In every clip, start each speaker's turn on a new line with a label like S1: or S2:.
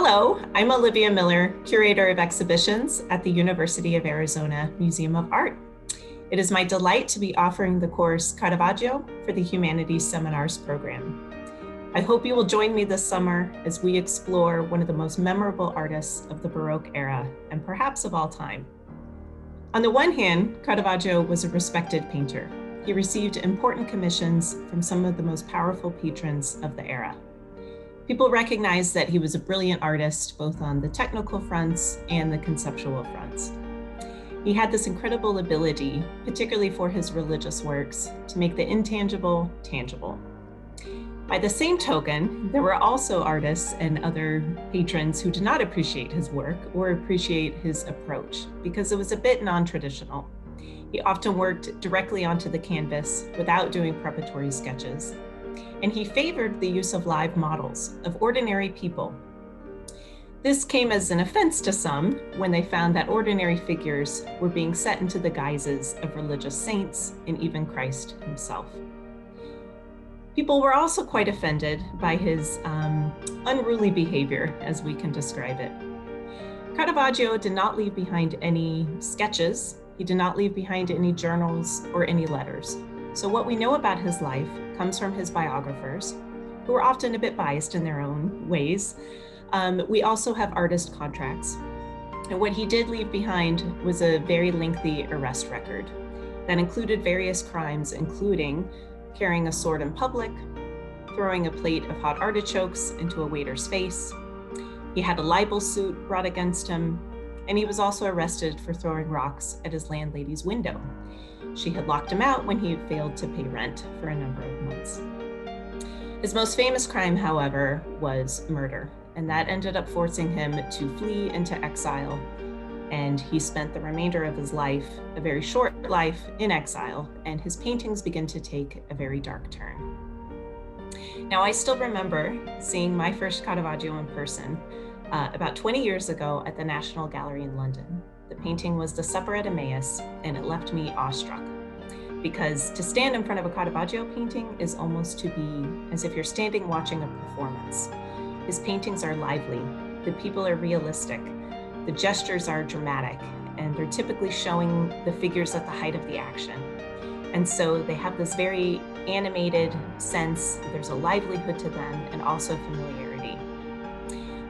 S1: Hello, I'm Olivia Miller, Curator of Exhibitions at the University of Arizona Museum of Art. It is my delight to be offering the course Caravaggio for the Humanities Seminars program. I hope you will join me this summer as we explore one of the most memorable artists of the Baroque era, and perhaps of all time. On the one hand, Caravaggio was a respected painter. He received important commissions from some of the most powerful patrons of the era. People recognized that he was a brilliant artist, both on the technical fronts and the conceptual fronts. He had this incredible ability, particularly for his religious works, to make the intangible tangible. By the same token, there were also artists and other patrons who did not appreciate his work or appreciate his approach because it was a bit non-traditional. He often worked directly onto the canvas without doing preparatory sketches. And he favored the use of live models of ordinary people. This came as an offense to some when they found that ordinary figures were being set into the guises of religious saints and even Christ himself. People were also quite offended by his unruly behavior, as we can describe it. Caravaggio did not leave behind any sketches. He did not leave behind any journals or any letters. So what we know about his life comes from his biographers, who were often a bit biased in their own ways. We also have artist contracts. And what he did leave behind was a very lengthy arrest record that included various crimes, including carrying a sword in public, throwing a plate of hot artichokes into a waiter's face. He had a libel suit brought against him, and he was also arrested for throwing rocks at his landlady's window. She had locked him out when he failed to pay rent for a number of months. His most famous crime, however, was murder, and that ended up forcing him to flee into exile. And he spent the remainder of his life, a very short life, in exile, and his paintings begin to take a very dark turn. Now, I still remember seeing my first Caravaggio in person about 20 years ago at the National Gallery in London. The painting was The Supper at Emmaus, and it left me awestruck because to stand in front of a Caravaggio painting is almost to be as if you're standing watching a performance. His paintings are lively, the people are realistic, the gestures are dramatic, and they're typically showing the figures at the height of the action. And so they have this very animated sense, there's a livelihood to them, and also familiarity.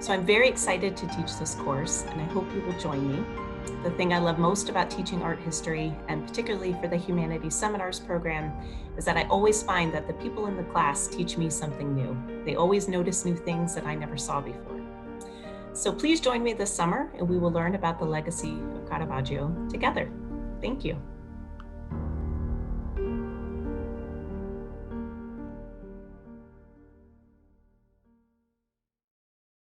S1: So I'm very excited to teach this course, and I hope you will join me. The thing I love most about teaching art history, and particularly for the Humanities Seminars program, is that I always find that the people in the class teach me something new. They always notice new things that I never saw before. So please join me this summer, and we will learn about the legacy of Caravaggio together. Thank you.